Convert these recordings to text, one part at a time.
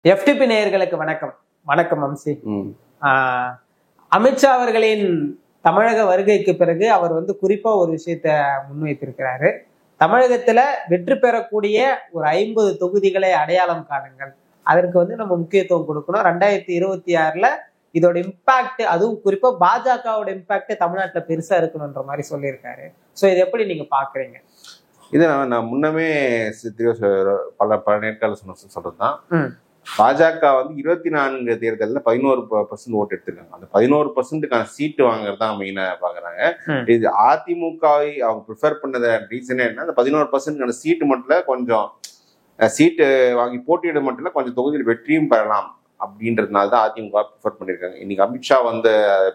FTP நேயர்களுக்கு வணக்கம். வணக்கம் அம்சி. அமித்ஷா அவர்களின் தமிழக வருகைக்கு பிறகு அவர் குறிப்பா ஒரு விஷயத்த முன்வைத்திருக்கிறாரு. தமிழகத்துல வெற்றி பெறக்கூடிய ஒரு 50 தொகுதிகளை அடையாளம் காணுங்கள், அதற்கு நம்ம முக்கியத்துவம் கொடுக்கணும். 2026ல இதோட இம்பாக்ட், அதுவும் குறிப்பா பாஜகவோட இம்பாக்ட் தமிழ்நாட்டுல பெருசா இருக்கணும்ன்ற மாதிரி சொல்லியிருக்காரு. சோ இதை எப்படி நீங்க பாக்குறீங்க? இதை நான் முன்னமே பல நேர்காணல் சொல்றதுதான். பாஜக 24 தேர்தலில் 11% ஓட்டு எடுத்திருக்காங்க. அந்த 11%க்கான சீட்டு வாங்குறதா மெயினா பாக்குறாங்க. இது அதிமுகவை அவங்க ப்ரிஃபர் பண்ணத ரீசனே என்ன, அந்த 11%க்கான சீட்டு மட்டும் கொஞ்சம் சீட்டு வாங்கி போட்டியிட மட்டும் கொஞ்சம் தொகுதியில் வெற்றியும் பெறலாம் அப்படின்றதுனால தான் அதிமுக ப்ரிஃபர் பண்ணியிருக்காங்க. இன்னைக்கு அமித்ஷா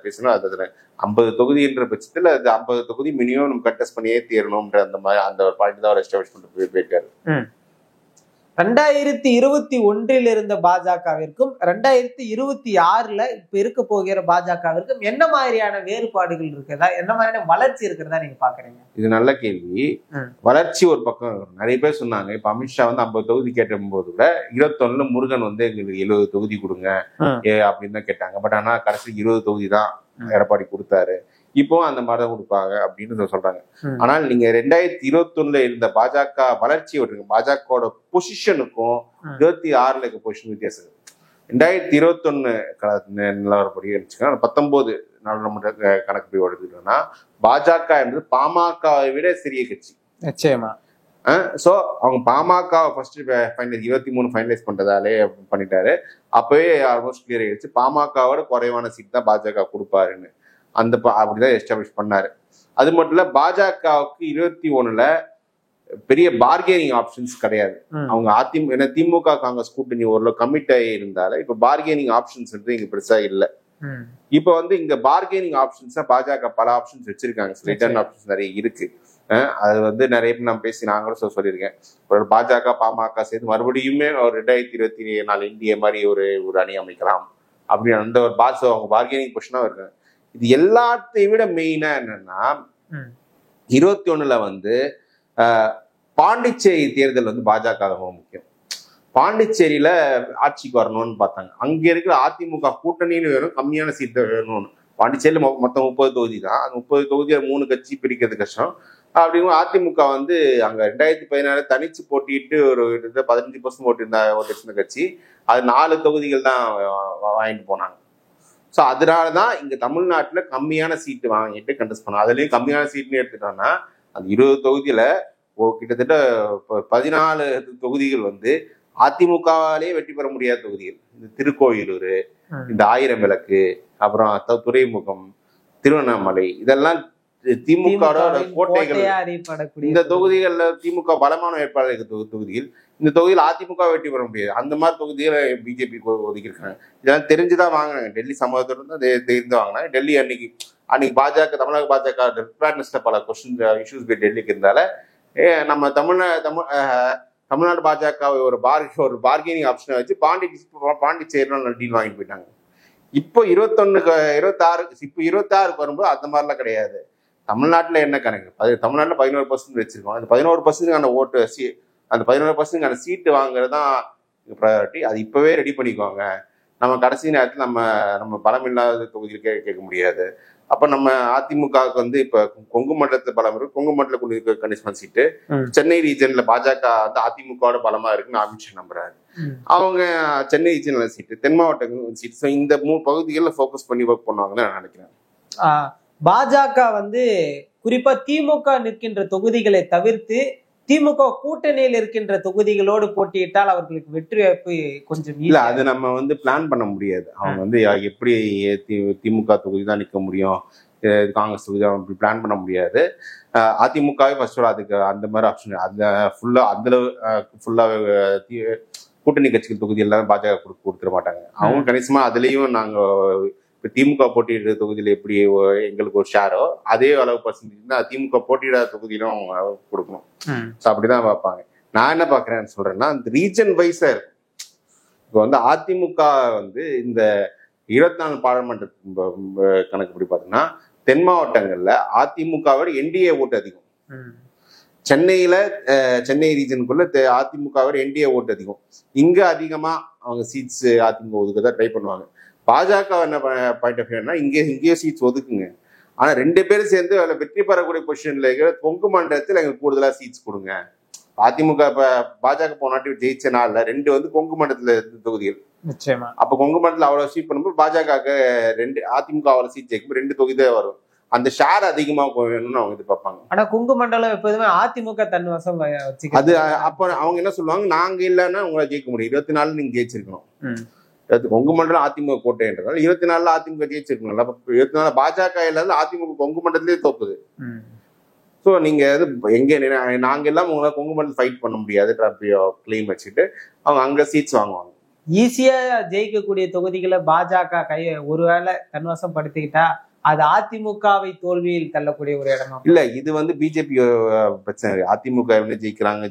பேசணும், அது 50 தொகுதின்ற பட்சத்தில் அது 50 தொகுதி மினிமம் நம்ம கண்டெஸ்ட் பண்ணியே தீரணும்ன்ற அந்த ஒரு பாயிண்ட் தான் அவர் எஸ்டாப்ளிஷ் பண்ணிட்டு போயிருக்காரு. 2021 இருந்த பாஜகவிற்கும் 2026ல இப்ப இருக்க போகிற பாஜகவிற்கும் என்ன மாதிரியான வேறுபாடுகள் இருக்குதா, என்ன மாதிரியான வளர்ச்சி இருக்கிறதா நீங்க பாக்குறீங்க? இது நல்ல கேள்வி. வளர்ச்சி ஒரு பக்கம் நிறைய பேர் சொன்னாங்க. இப்ப அமித்ஷா 50 தொகுதி கேட்ட போது கூட 21ல முருகன் எங்களுக்கு 70 தொகுதி கொடுங்க அப்படின்னு தான் கேட்டாங்க. பட் ஆனா கடைசி 20 தொகுதி தான் எடப்பாடி கொடுத்தாரு. இப்போ அந்த மாதிரிதான் கொடுப்பாங்க அப்படின்னு சொல்றாங்க. ஆனால் நீங்க 2021ல இருந்த பாஜக வளர்ச்சி விட்டுருங்க, பாஜகவோட பொசிஷனுக்கும் 26ல இருக்க பொசிஷன் வித்தியாசம். 2021 நிலவரப்படி இருந்துச்சுன்னா 19 நாடாளுமன்ற கணக்கு எடுத்துக்கிட்டோம்னா பாஜக என்பது பாமகவை விட சிறிய கட்சி. நிச்சயமா. சோ அவங்க பாமகவை ஃபர்ஸ்ட் 23 ஃபைனலைஸ் பண்றதாலே பண்ணிட்டாரு. அப்பவே ஆல்மோஸ்ட் கிளியர் ஆயிடுச்சு பாமகவோட குறைவான சீட் தான் பாஜக கொடுப்பாருன்னு. அப்படிதான் எஸ்டாப்ளிஷ் பண்ணாரு. அது மட்டும் இல்ல, பாஜகவுக்கு 21ல பெரிய பார்கெனிங் ஆப்ஷன்ஸ் கிடையாது. அவங்க திமுக காங்கிரஸ் கூட்டணி ஓரளவு கமிட் ஆகி இருந்தால இப்ப பார்கெனிங் ஆப்ஷன்ஸ் இங்க பெருசா இல்ல. இப்ப இங்க பார்கெனிங் ஆப்ஷன்ஸ் பாஜக பல ஆப்ஷன்ஸ் வச்சிருக்காங்க. ரிட்டர்ன் ஆப்ஷன்ஸ் நிறைய இருக்கு. அது நிறைய பேர் நான் பேசி நான் கூட சொல்லியிருக்கேன். ஒரு பாஜக பாமக சேர்த்து மறுபடியுமே ஒரு 2024 இந்திய மாதிரி ஒரு அணி அமைக்கலாம் அப்படின்னு அந்த ஒரு அவங்க பார்கெனிங் பொசிஷனா இருக்காங்க. இது எல்லாத்தையும் விட மெயினா என்னன்னா 21ல பாண்டிச்சேரி தேர்தல் பாஜக ரொம்ப முக்கியம். பாண்டிச்சேரியில ஆட்சிக்கு வரணும்னு பார்த்தாங்க. அங்க இருக்கிற அதிமுக கூட்டணியில வேணும் கம்மியான சீட்டு வேணும்னு. பாண்டிச்சேரியில மொத்தம் 30 தொகுதி தான். அந்த 30 தொகுதியை 3 கட்சி பிரிக்கிறது கஷ்டம். அப்படிங்கும் அதிமுக அங்க 2016 தனிச்சு போட்டிட்டு ஒரு 15% ஓட்டு கட்சி, அது 4 தொகுதிகள் தான் வாங்கிட்டு போனாங்க. ஸோ அதனாலதான் இங்க தமிழ்நாட்டுல கம்மியான சீட்டு வாங்கிட்டு கண்டெஸ்ட் பண்ணோம். அதுலயும் கம்மியான சீட்னு எடுத்துட்டோம்னா அந்த 20 தொகுதியில கிட்டத்தட்ட 14 தொகுதிகள் அதிமுகவாலேயே வெற்றி பெற முடியாத தொகுதிகள். இந்த திருக்கோயிலூர், இந்த ஆயிரம் விளக்கு, அப்புறம் துறைமுகம், திருவண்ணாமலை, இதெல்லாம் திமுக கோட்டைகள். இந்த தொகுதிகள்ல திமுக பலமான வேட்பாளர் தொகுதிகள். இந்த தொகுதியில் அதிமுக வெற்றி பெற முடியாது. அந்த மாதிரி தொகுதிகளை பிஜேபி ஒதுக்கியிருக்காங்க. இதெல்லாம் தெரிஞ்சுதான் வாங்கினாங்க. டெல்லி சமூகத்தோடு தான் தெரிந்து வாங்கினாங்க. டெல்லி அன்னைக்கு பாஜக தமிழக பாஜக பல கொஸ்டின் இஷ்யூஸ் டெல்லிக்கு இருந்தால நம்ம தமிழ்நாடு பாஜக ஒரு பார்கெனிங் ஆப்ஷனை வச்சு பாண்டிச்சேரி டீல் வாங்கிட்டு போயிட்டாங்க. இப்போ 26 வரும்போது அந்த மாதிரிலாம் கிடையாது. தமிழ்நாட்டுல என்ன கணக்கு, தமிழ்நாட்டுல 11% வச்சிருக்கோம். அந்த 11%க்கான ஓட்டு, அந்த 11%க்கான சீட்டு வாங்குறதுதான் ப்ரையாரிட்டி. அது இப்பவே ரெடி பண்ணிக்குவாங்க. நம்ம கடைசி நேரத்தில் நம்ம பலம் இல்லாத தொகுதியில் கேட்க முடியாது. அப்ப நம்ம அதிமுகவுக்கு இப்ப கொங்கு மண்டலத்துல பலம் இருக்கு. கொங்கு மண்டல கணிசமான சீட்டு, சென்னை ரீஜன்ல பாஜக அதிமுகவோட பலமா இருக்குன்னு அமித்ஷா நம்புறாரு. அவங்க சென்னை ரீஜன்ல சீட்டு, தென் மாவட்ட சீட்டு, இந்த 3 பகுதிகளில் ஃபோக்கஸ் பண்ணி ஒர்க் பண்ணுவாங்கன்னு நான் நினைக்கிறேன். பாஜக குறிப்பா திமுக நிற்கின்ற தொகுதிகளை தவிர்த்து திமுக கூட்டணியில் இருக்கின்ற தொகுதிகளோடு போட்டியிட்டால் அவர்களுக்கு வெற்றி வாய்ப்பு கொஞ்சம் இல்ல. அது நம்ம பிளான் பண்ண முடியாது. அவங்க எப்படி திமுக தொகுதி தான் நிற்க முடியும், காங்கிரஸ் தொகுதி தான் பிளான் பண்ண முடியாது. அதிமுகவே ஃபர்ஸ்டோட அதுக்கு அந்த மாதிரி ஆப்ஷன் ஃபுல்லா கூட்டணி கட்சிகள் தொகுதி எல்லாரும் பாஜக கொடுத்துட மாட்டாங்க. அவங்க கணிசமா அதுலயும் நாங்க திமுக போட்டியிடுற தொகுதியில எப்படி எங்களுக்கு ஒரு ஷேரோ அதே அளவு பர்சன்டேஜ் திமுக போட்டியிடாத தொகுதியிலும் அவங்க கொடுக்கணும். ஸோ அப்படிதான் பார்ப்பாங்க. நான் என்ன பாக்குறேன்னு சொல்றேன்னா, அந்த ரீஜன் வைஸா இருக்கும். இப்போ அதிமுக இந்த 24 பாராளுமன்ற கணக்குப்படி பார்த்தீங்கன்னா தென் மாவட்டங்கள்ல அதிமுகவோட என்டிஏ ஓட்டு அதிகம். சென்னையில சென்னை ரீஜனுக்குள்ள அதிமுகவோட என்டிஏ ஓட்டு அதிகம். இங்க அதிகமா அவங்க சீட்ஸ் அதிமுக ஒதுக்கதான் ட்ரை பண்ணுவாங்க. பாஜக என்ன பாயிண்ட் ஆஃப் வியூனா இங்கேயே சீட்ஸ் ஒதுக்குங்க, ஆனா 2 பேரும் சேர்ந்து அதில் வெற்றி பெறக்கூடிய பொசிஷன்ல இருக்கிற கொங்கு மண்டலத்தில் எங்களுக்கு கூடுதலா சீட்ஸ் கொடுங்க. அதிமுக பாஜக போனாட்டி ஜெயிச்ச நாள்ல 2 வந்து கொங்கு மண்டலத்துல தொகுதிகள். நிச்சயமா. அப்ப கொங்கு மண்டலத்துல அவ்வளவு சீட் பண்ணும்போது பாஜக 2, அதிமுக அவ்வளவு சீட் ஜெயிக்கும் 2 தொகுதி தான் வரும். அந்த ஷேர் அதிகமா வேணும்னு அவங்க எதிர்பார்ப்பாங்க. ஆனா கொங்கு மண்டலம் எப்போதுமே அதிமுக தன் வசம் வச்சுக்க. அது அப்ப அவங்க என்ன சொல்லுவாங்க, நாங்க இல்லைன்னா உங்களை ஜெயிக்க முடியும், 24 நீங்க ஜெயிச்சிருக்கணும். கொங்கு மண்டலம் அதிமுக கோட்டைன்றதால 24 அதிமுக ஜெயிச்சிருக்கணும். அப்ப 24 பாஜக இல்லாத அதிமுக கொங்கு மண்டலத்திலே தோக்குது. ஸோ நீங்க எங்க நாங்க எல்லாம் உங்களை கொங்கு மண்டலம் ஃபைட் பண்ண முடியாது கிளைம் வச்சுட்டு அவங்க அங்க சீட்ஸ் வாங்குவாங்க. ஈஸியா ஜெயிக்கக்கூடிய தொகுதிகளை பாஜக ஒருவேளை தன்வசம் படுத்திக்கிட்டா அது அதிமுகவை தோல்வியில் தள்ளக்கூடிய ஒரு இடமா இல்ல. இது வந்து பிஜேபி பிரச்சனை. அதிமுக ஜெயிக்கிறாங்க.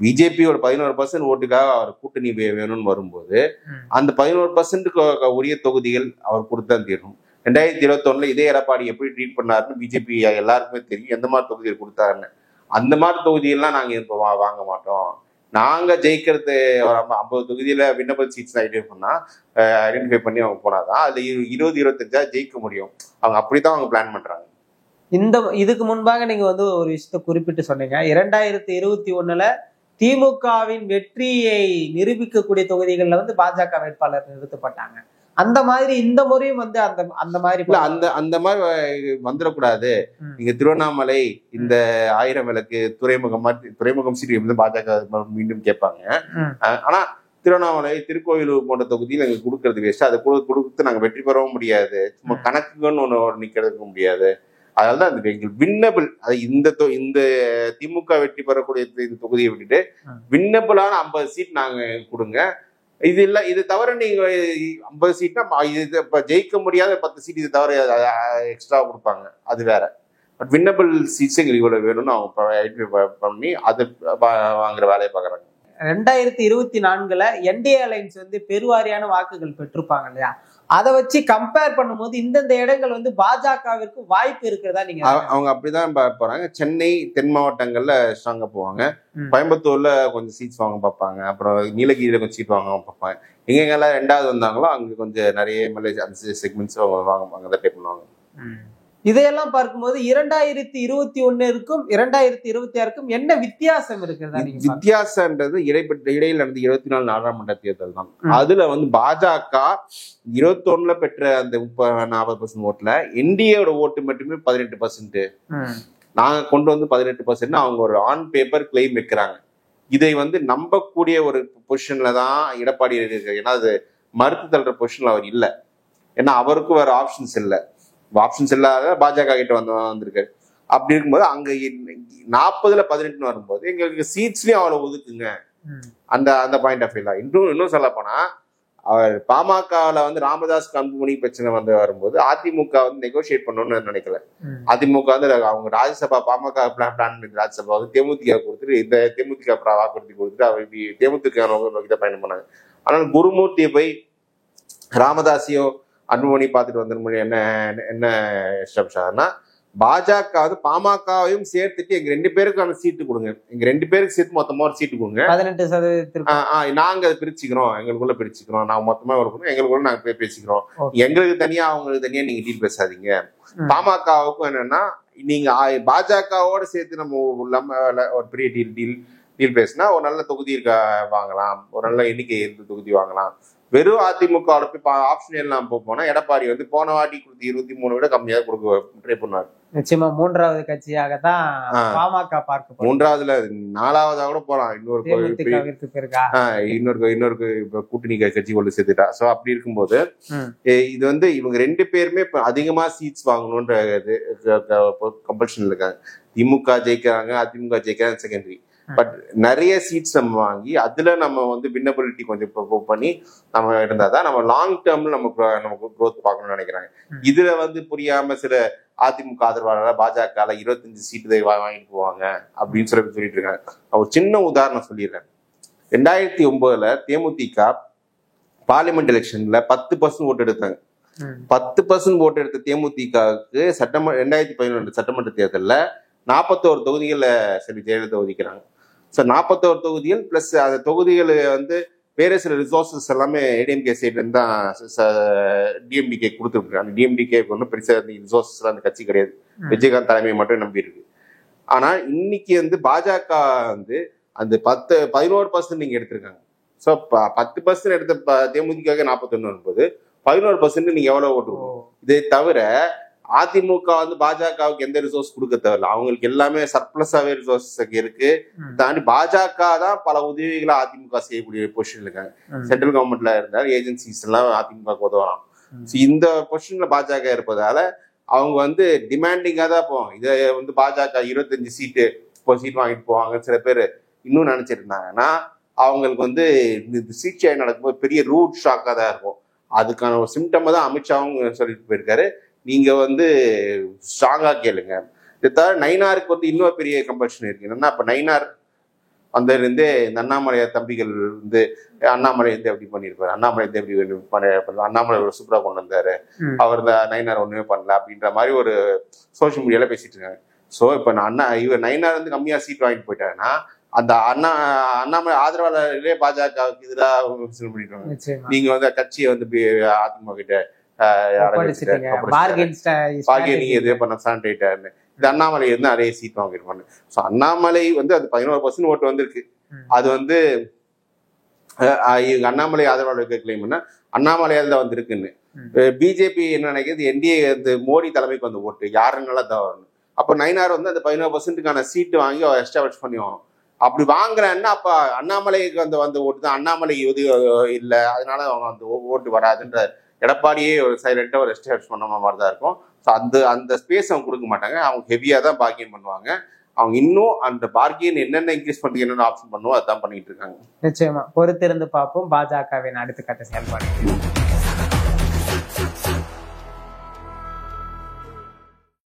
பிஜேபியோட 11% ஓட்டுக்காக அவர் கூட்டணி வேணும்னு வரும்போது அந்த 11% உரிய தொகுதிகள் அவர் கொடுத்தா தீரும். 2021 இதே எடப்பாடி எப்படி ட்ரீட் பண்ணாருன்னு பிஜேபி எல்லாருக்குமே தெரியும். எந்த மாதிரி தொகுதிகள் கொடுத்தாருன்னு. அந்த மாதிரி தொகுதியெல்லாம் நாங்க இப்போ வாங்க மாட்டோம். நாங்க ஜெயிக்கிறது 50 தொகுதியில விண்ணப்ப சீட்ஸ் ஐடென்டிஃபை பண்ணி அவங்க போனாதான் அதுல 20-25 ஜெயிக்க முடியும். அவங்க அப்படித்தான் அவங்க பிளான் பண்றாங்க. இதுக்கு முன்பாக நீங்க வந்து ஒரு விஷயத்த குறிப்பிட்டு சொன்னீங்க. 2021 திமுகவின் வெற்றியை நிரூபிக்கக்கூடிய தொகுதிகள்ல வந்து பாஜக வேட்பாளர் நிறுத்தப்பட்டாங்க. அந்த மாதிரி இந்த முறையும் வந்து அந்த மாதிரி அந்த மாதிரி வந்துடக்கூடாது. நீங்க திருவண்ணாமலை இந்த 1000 விளக்கு துறைமுகம் சீட்டு வந்து பாஜக மீண்டும் கேட்பாங்க. ஆனா திருவண்ணாமலை திருக்கோயிலூர் போன்ற தொகுதியில் எங்களுக்கு கொடுக்கறது வேஸ்ட். அதை கொடுத்து நாங்க வெற்றி பெறவும் முடியாது. சும்மா கணக்குன்னு ஒண்ணு நிக்கிறதுக்க முடியாது. அதனாலதான் அந்த எங்களுக்கு வின்னபிள், அது இந்த திமுக வெற்றி பெறக்கூடிய இந்த தொகுதியை விட்டுட்டு வின்னபிளான 50 சீட் நாங்க கொடுங்க. இது இல்ல, இது தவிர நீங்க 50 சீட்னா இது இப்ப ஜெயிக்க முடியாத 10 சீட் இது தவிர எக்ஸ்ட்ரா கொடுப்பாங்க, அது வேற. பட் வின்னபிள் சீட்ஸ் எங்களுக்கு இவ்வளவு வேணும்னு அவங்க ஐடென்டிஃபை பண்ணி அதை வாங்குற வேலையை பாக்குறாங்க. 2024 என்டிஏ அலைன்ஸ் வந்து பெருவாரியான வாக்குகள் பெற்றிருப்பாங்க இல்லையா? அதை வச்சு கம்பேர் பண்ணும்போது இந்தந்த இடங்கள் வந்து பாஜகவிற்கு வாய்ப்பு இருக்கிறதா நீங்க? அவங்க அப்படிதான் போறாங்க. சென்னை தென் மாவட்டங்கள்ல ஸ்ட்ராங்கா போவாங்க. கோயம்புத்தூர்ல கொஞ்சம் சீட்ஸ் வாங்க பார்ப்பாங்க. அப்புறம் நீலகிரியில கொஞ்சம் சீட் வாங்க பார்ப்பாங்க. எங்கெங்கெல்லாம் 2வது வந்தாங்களோ அங்க கொஞ்சம் நிறைய அந்த செக்மெண்ட்ஸ் வாங்க ட்ரை பண்ணுவாங்க. இதையெல்லாம் பார்க்கும்போது 2021க்கும் 2026க்கும் என்ன வித்தியாசம் இருக்கிறதா? வித்தியாசம்ன்றது இடையில் நடந்த 24 நாடாளுமன்ற தேர்தல் தான். அதுல வந்து பாஜக 21 பெற்ற அந்த 40% ஓட்டுல என்டிஏவோட ஓட்டு மட்டுமே 18%. நாங்க கொண்டு வந்து 18% அவங்க ஒரு ஆன் பேப்பர் கிளைம் வைக்கிறாங்க. இதை வந்து நம்பக்கூடிய ஒரு பொசிஷன்ல தான் எடப்பாடி இருக்கு. ஏன்னா அது மறுத்து தள்ளுற பொசிஷன்ல அவர் இல்லை. ஏன்னா அவருக்கும் வேற ஆப்ஷன்ஸ் இல்லை. ஆப்ஷன்ஸ் இல்லாத பாஜக கிட்ட வந்திருக்காரு. அப்படி இருக்கும்போது அங்க 40-18 வரும்போது எங்களுக்கு சீட்ஸ்லயும் அவளை ஒதுக்குங்க. அந்த பாயிண்ட் ஆஃப் வியூல இன்னும் சொல்ல போனா அவர் பாமகல வந்து ராமதாஸ் கம்பெனி பிரச்சனை வரும்போது அதிமுக வந்து நெகோசியேட் பண்ணணும்னு நினைக்கல. அதிமுக வந்து அவங்க ராஜ்யசபா பாமக பிளான் ராஜ்யசபா வந்து தேமுதிக கொடுத்துட்டு இந்த தேமுதிக வாக்குறுதி கொடுத்துட்டு அவர் தேமுதிக பயணம் பண்ணாங்க. ஆனால் குருமூர்த்தியை போய் ராமதாஸையோ அன்புமணி பார்த்துட்டு வந்துருமொழி என்ன ஷார்னா பாஜக வந்து பாமகவையும் சேர்த்துட்டு எங்க 2 பேருக்கான சீட்டு கொடுங்க. எங்க 2 பேருக்கு சேர்த்து மொத்தமா ஒரு சீட்டு கொடுங்க. 18% நாங்க அதை பிரிச்சுக்கிறோம், எங்களுக்குள்ள பிரிச்சுக்கிறோம். நாங்க மொத்தமா கொடுக்கணும், எங்களுக்குள்ள நாங்க பேசிக்கிறோம். எங்களுக்கு தனியா அவங்களுக்கு தனியா நீங்க டீல் பேசாதீங்க. பாமகவுக்கும் என்னன்னா நீங்க பாஜகவோட சேர்த்து நம்ம ஒரு பெரிய டீல் பேசினா ஒரு நல்ல தொகுதி வாங்கலாம், ஒரு நல்ல எண்ணிக்கை தொகுதி வாங்கலாம். வெறும் அதிமுக ஆப்ஷன் எல்லாம் போனா எடப்பாடி வந்து போன வாட்டி கொடுத்து 23 விட கம்மியாக கொடுக்க ட்ரை பண்ணாரு. நிச்சயமா 3வது கட்சியாகத்தான் பாமக பார்க்க. 3வதுல 4வதா கூட போலாம். இன்னொரு கூட்டணி கட்சி கொண்டு சேர்த்துட்டா. சோ அப்படி இருக்கும்போது இது வந்து இவங்க 2 பேருமே அதிகமா சீட்ஸ் வாங்கணும்ன்ற கம்பல்ஷன்ல இருக்காங்க. திமுக ஜெயிக்கிறாங்க, அதிமுக ஜெயிக்கிறாங்க செகண்டரி. பட் நிறைய சீட்ஸ் நம்ம வாங்கி அதுல நம்ம வந்து வின்னபிலிட்டி கொஞ்சம் பண்ணி நம்ம இருந்தாதான் நம்ம லாங் டேர்ம்ல நமக்கு க்ரோத் பார்க்கணும்னு நினைக்கிறாங்க. இதுல வந்து புரியாம சில அதிமுக ஆதரவாளர் பாஜக 25 சீட்டு வாங்கிட்டு போவாங்க அப்படின்னு சொல்லிட்டு இருக்காங்க. ஒரு சின்ன உதாரணம் சொல்லிடுறேன். 2009 தேமுதிக பார்லிமெண்ட் எலெக்ஷன்ல 10% ஓட்டு எடுத்தாங்க. 10% ஓட்டு எடுத்த தேமுதிகவுக்கு 2011 சட்டமன்ற தேர்தலில் 41 தொகுதிகளில் செல்வி ஜெயலலிதா ஒதுக்கிறாங்க. ஸோ 41 தொகுதிகள் பிளஸ் அந்த தொகுதிகள் வந்து வேறு சில ரிசோர்ஸஸ் எல்லாமே ஏடிஎம்கே சைட்லேருந்து தான் டிஎம்டிகே கொடுத்துருக்காங்க. டிஎம்டிகேக்கு ஒன்றும் பெருசாக ரிசோர்ஸஸ் அந்த கட்சி கிடையாது, விஜயகாந்த் தலைமையை மட்டும் நம்பி இருக்கு. ஆனால் இன்னைக்கு வந்து பாஜக வந்து அந்த 11% நீங்க எடுத்திருக்காங்க. ஸோ 10% எடுத்த தேமுதிக 41 என்பது 11% நீங்க எவ்வளவு ஓட்டு. இதை தவிர அதிமுக வந்து பாஜகவுக்கு எந்த ரிசோர்ஸ் கொடுக்க தேவையில்ல, அவங்களுக்கு எல்லாமே சர்ப்ளஸாவே ரிசோர்ஸ் இருக்கு. தாண்டி பாஜக தான் பல உதவிகளை அதிமுக செய்யக்கூடிய பொசிஷன் இருக்காங்க. சென்ட்ரல் கவர்மெண்ட்ல இருந்தாலும் ஏஜென்சிஸ் எல்லாம் அதிமுக உதவலாம். இந்த பொசிஷன்ல பாஜக இருப்பதால அவங்க வந்து டிமாண்டிங்கா தான் போவாங்க. இதை வந்து பாஜக 25 சீட்டு வாங்கிட்டு போவாங்க சில பேர் இன்னும் நினைச்சிட்டு இருந்தாங்கன்னா அவங்களுக்கு வந்து இந்த சீட்சியை நடக்கும்போது பெரிய ரூட் ஷாக்காக தான் இருக்கும். அதுக்கான ஒரு சிம்டம் தான் அமித்ஷாவும் சொல்லிட்டு போயிருக்காரு, நீங்க வந்து ஸ்ட்ராங்கா கேளுங்க. இதை தவிர நயினாருக்கு வந்து இன்னொரு பெரிய கம்பல்ஷன் இருக்கு. என்னன்னா இப்ப நயினார் அந்த இருந்தே இந்த அண்ணாமலை தம்பிகள் வந்து அண்ணாமலை வந்து எப்படி பண்ணிருப்பாரு, அண்ணாமலை வந்து எப்படி அண்ணாமலை ஒரு சூப்பரா கொண்டு வந்தாரு, அவர் நயினார் ஒண்ணுமே பண்ணல அப்படின்ற மாதிரி ஒரு சோசியல் மீடியால பேசிட்டு இருக்காங்க. ஸோ இப்ப இவர் நயினார் வந்து கம்மியா சீட் வாங்கிட்டு போயிட்டாங்கன்னா அந்த அண்ணாமலை ஆதரவாளர்களே பாஜகவுக்கு எதிராக பண்ணிடுவாங்க. நீங்க வந்து கட்சியை வந்து அதிமுக கிட்ட எதுவே பண்ண சாண்டிட்டாருன்னு இந்த அண்ணாமலை வந்து நிறைய சீட் வாங்கிருப்பாங்க. ஸோ அண்ணாமலை வந்து அது 11% ஓட்டு வந்திருக்கு. அது வந்து அண்ணாமலை ஆதரவாளர்கள் கிளைம் பண்ணா அண்ணாமலையால் தான் வந்திருக்குன்னு. பிஜேபி என்ன நினைக்கிறது, என்டிஏ வந்து மோடி தலைமைக்கு வந்து ஓட்டு யாருன்னால தான் வரணும். அப்போ நயினார் வந்து அந்த 11%க்கான சீட்டு வாங்கி எஸ்டாப்ளிஷ் பண்ணுவாங்க. அப்படி வாங்குறேன்னா அப்ப அண்ணாமலைக்கு வந்து ஓட்டு தான், அண்ணாமலை இது இல்லை அதனால அவங்க அந்த ஓட்டு வராதுன்ற எடப்பாடியே ஒரு சைலண்டா ஒரு எஸ்டாப்ளிஷ் பண்ண மாதிரி தான் இருக்கும். ஸோ அந்த ஸ்பேஸ் அவங்க கொடுக்க மாட்டாங்க, அவங்க ஹெவியா தான் பார்கெயின் பண்ணுவாங்க. அவங்க இன்னும் அந்த பார்கெயின் என்னென்ன இன்க்ரீஸ் பண்ணி என்னென்ன ஆப்ஷன் பண்ணுவோம் அதான் பண்ணிட்டு இருக்காங்க. நிச்சயமா பொறுத்திருந்து பார்ப்போம் பாஜகவின் அடுத்த கட்ட செயல்பாடு.